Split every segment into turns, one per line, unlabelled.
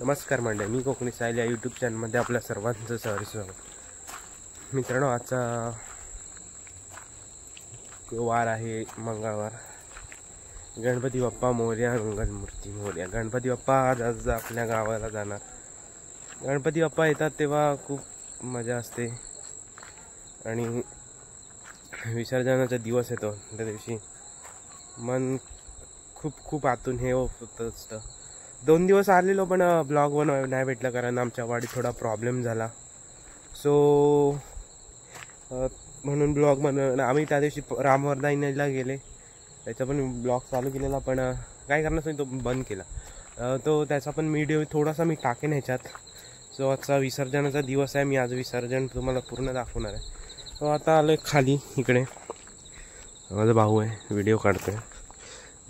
नमस्कार मंडळी, मी कोकणी साहिल या यूट्यूब चॅनलमध्ये आपल्या सर्वांचं सहर्ष स्वागत। मित्रांनो, आजचा वार आहे मंगळवार। गणपती बाप्पा मोरया, मंगलमूर्ती मोरया। गणपती बाप्पा आज आपल्या गावाला जाणार। गणपती बाप्पा येतात तेव्हा खूप मजा असते आणि विसर्जनाचा दिवस येतो त्या दिवशी मन खूप आतून हे होत असतं। 2 दिवस आलेलो पण ब्लॉग बनवायला नाही भेटला कारण आमच्या वाडीत थोडा प्रॉब्लेम झाला। सो म्हणून ब्लॉग बनव आम्ही त्या दिवशी रामवर्धाईला गेले, त्याचा पण ब्लॉग चालू केलेला पण काय करण्यासाठी तो बंद केला। तो त्याचा पण व्हिडिओ थोडासा मी टाकेन ह्याच्यात। सो आजचा विसर्जनाचा दिवस आहे, मी आज विसर्जन तुम्हाला पूर्ण दाखवणार आहे। तो आता आलोय खाली, इकडे माझा भाऊ आहे, व्हिडिओ काढतोय।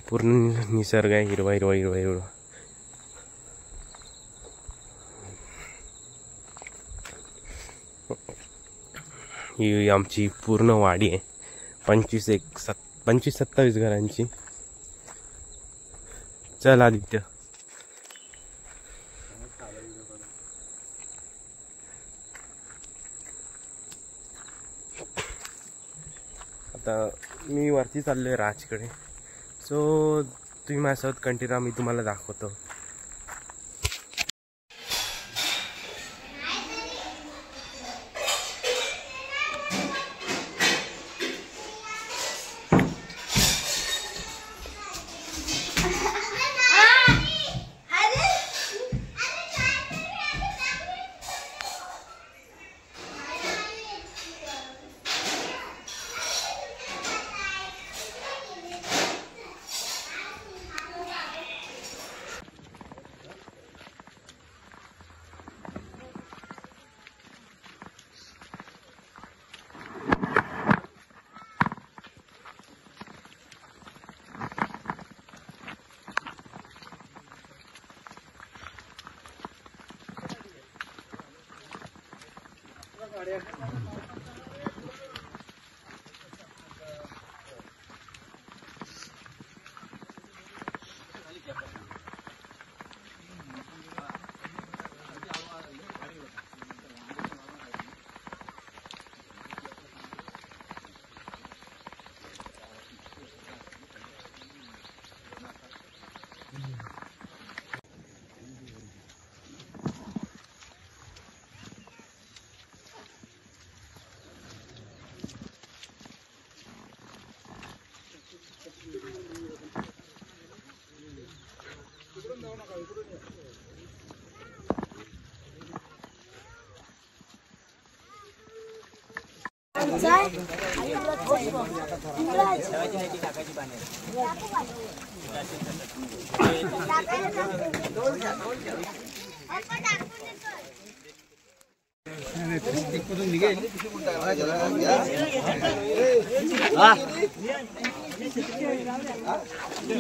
पूर्ण निसर्ग आहे, हिरवा हिरवा हिरवा हिरवा। ही आमची पूर्ण वाडी आहे, 25-27 घरांची। चल आदित्य, आता मी वरती चाललोय राजकडे। सो तुम्ही माझ्यासोबत कंटिन्यू, मी तुम्हाला दाखवतो।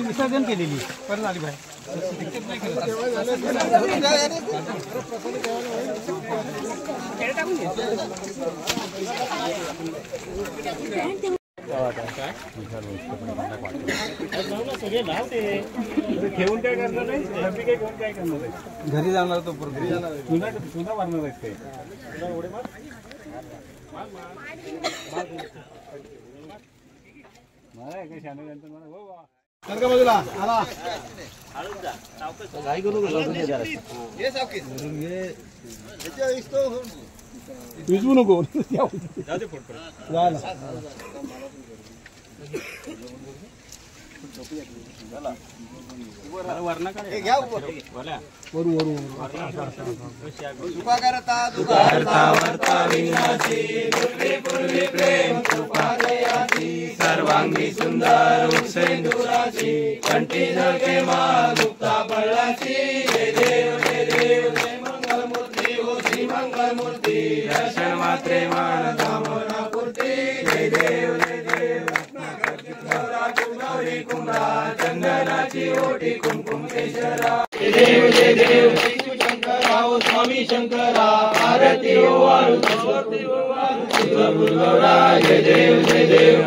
विसर्जन केलेली परत आली बाहेर।
ठेवून काय करणार नाही, काय करणार आहे,
घरी जाणार तो
तुझा मारणार आहे काय शाने
बाजूला आला विजवू नको
सर्वांगी सुंदर सेंदुराची, कंठी झळके माळ मुक्ता पडलाची। जय देव जय देव जय मंगलमूर्ती हो श्री मंगलमूर्ती, दर्शन मात्रे मान कामना पूर्ती। जय देव जय देव गौरा गौरी कुंभा, चंदनाची ओटी कुमकुम केशरा। जय देव जय देव शंकरा ओ स्वामी शंकरा, आरती ओ वाळू गौरा। जय देव जय देव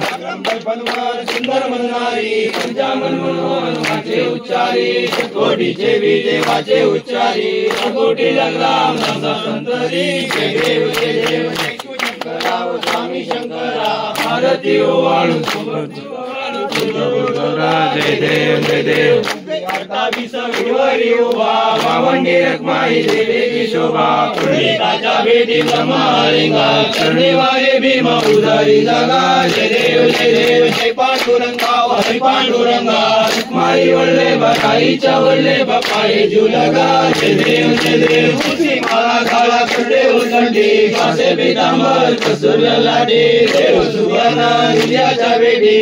बनवार सुंदर म्हणणारी पंचामन मनोहन वाचे उच्चारी कोटीचे बीजे वाचे उच्चारी कोटी लग्नाम संतरी जय देव शंकरा स्वामी शंकरा भारती ओवाळू जय देव जय देव 28 विवरी उभा वावंडी रखमाई देवीची शोभा पुंडलिकाच्या भेटी ब्रह्मलिंगा चरणीवारे भीम उदारी जागा जय देव जय पांडुरंगा हरी पांडुरंगा रखमाई वल्लभ काईच्या वल्लभ पाये जुलगा जय देव तुझी माला घाला खंडे उलंडी कासे पितांबर कसूर्य लाडी देव सुवर्ण हिऱ्याच्या भेटी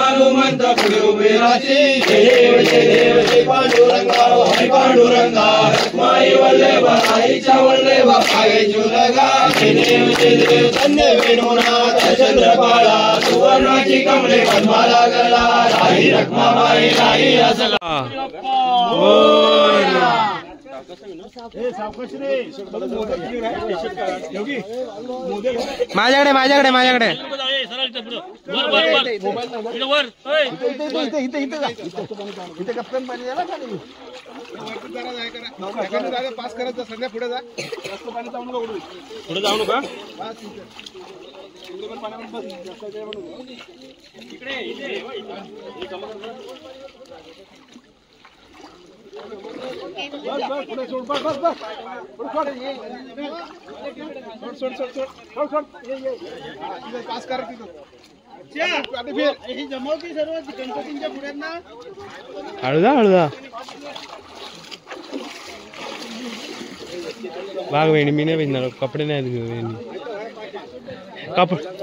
हनुमंत पुढे उभे राशी जय देव जय पांडुरंगा हरी पांडुरंगा रखमाई वल्लभ काईच्या वल्लभ पाये जुलगा जय देव धन्य वेणुनाथ चंद्रपाळा सुवर्णाची कमळे पद्माला गला राही रखमाबाई राही असला
माझ्याकडे
पास करत सध्या पुढे जा जास्त पाणी जाऊ नका पास कर जमवती सर्व गणपतींच्या पुढ्यांना
हळूदा बाग वेणी मी नाही भेटणार कपडे नाही वेणी कपडे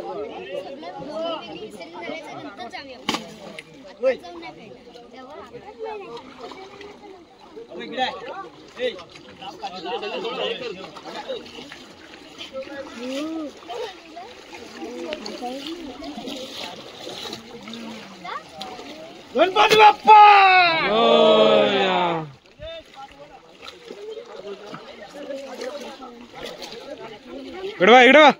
गणपती बाप्पा
इकडवा एवढा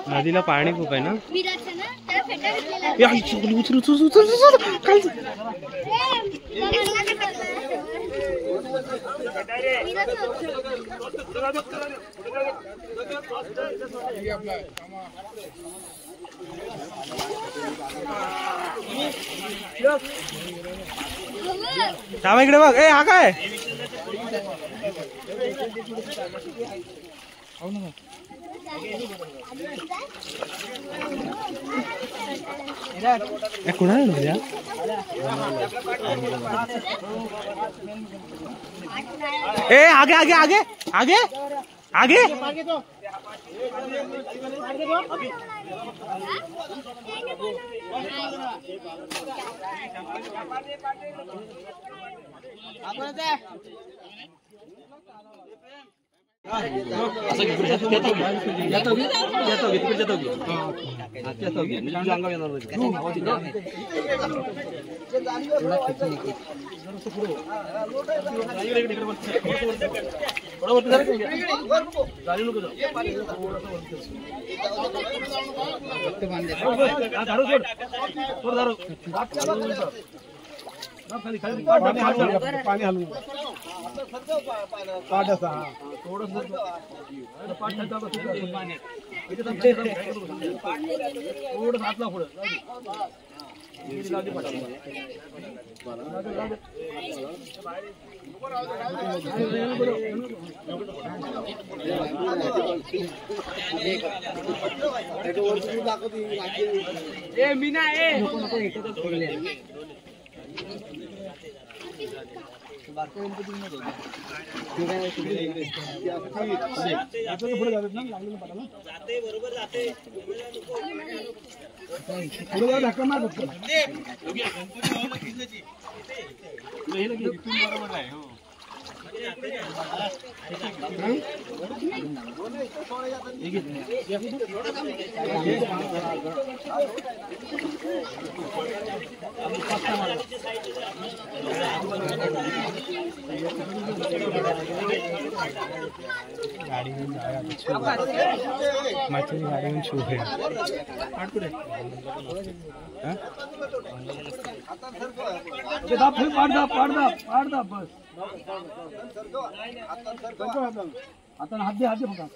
नदीला पाणी खूप आहे ना इकडे बघ ए हा काय कुणाला द्या ए आगे आगे आगे आगे आगे
पाणी हलवून पुढे जातात ना लागलेलं पाटाला पुढे जाऊ धक्का मार फक्त
बरोबर आहे हो
गाड़ी में माची गाड़ी में छू है
पाडदा बस आता हात दे फक्त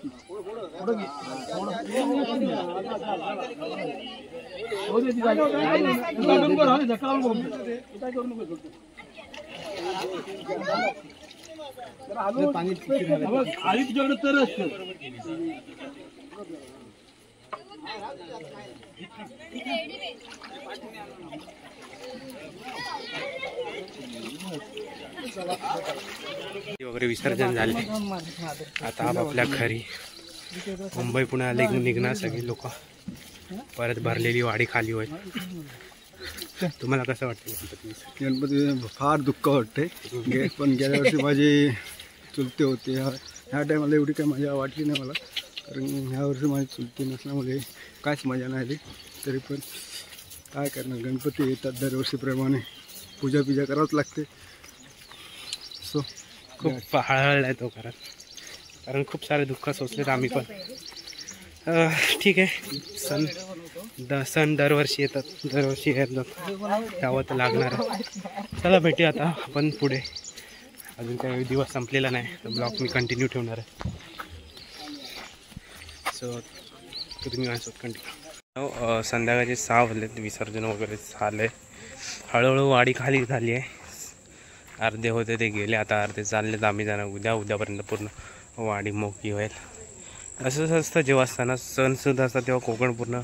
आली तुझ्याकडे तर असतं
वगैरे विसर्जन झाले आता आपल्या घरी मुंबई पुण्याला निघणार सगळी लोक परत भरलेली वाडी खाली होईल तुम्हाला कसं वाटतं
गणपती फार दुःख वाटते पण गेल्या वर्षी माझी चुलते होते ह्या टायमाला एवढी काही मजा वाटली नाही मला कारण ह्या वर्षी माझी चुलती नसल्यामुळे काहीच मजा नाही आली तरी पण काय करणार गणपती येतात दरवर्षीप्रमाणे पूजा करावंच लागते सो
खूप हळहळलाय तो कारण खूप सारे दुःख सोचलेत आम्ही पण ठीक आहे सण दरवर्षी येतात त्यावर तर लागणार आहे चला भेटूया आता आपण पुढे अजून काही दिवस संपलेला नाही तर ब्लॉग मी कंटिन्यू ठेवणार आहे सो तुम्ही माझ्यासोबत कंटिन्यू संध्याकाळचे 6 वाजलेत विसर्जन वगैरे झालं हळूहळू वाडी खाली झाली आहे अर्धे होते ते गेले आता अर्धे चाललेत आम्ही जाणार उद्यापर्यंत पूर्ण वाडी मोकळी होईल असंच असतं जेव्हा सणसुद्धा असतात तेव्हा कोकण पूर्ण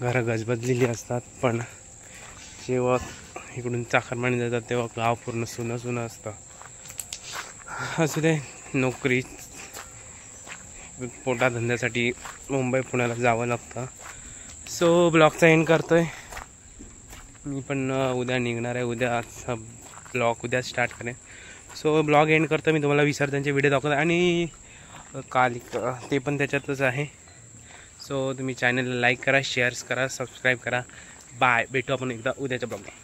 घरं गजबजलेली असतात पण जेव्हा इकडून चाकरमानी जातात तेव्हा गाव पूर्ण सुनं असतं असं ते नोकरी पोटाधंद्यासाठी मुंबई पुण्याला जावं लागतं सो ब्लॉगचा एंड करतोय मी पण उद्या निघणार आहे उद्या ब्लॉग उद्या स्टार्ट करेन सो ब्लॉग एंड करतो मी तुम्हाला विसर्जनचे व्हिडिओ दाखवतो आणि काल ते पण त्याच्यातच आहे सो तुम्ही चॅनलला लाईक करा शेअर्स करा सबस्क्राईब करा बाय भेटू आपण एकदा उद्याच्या ब्लॉगला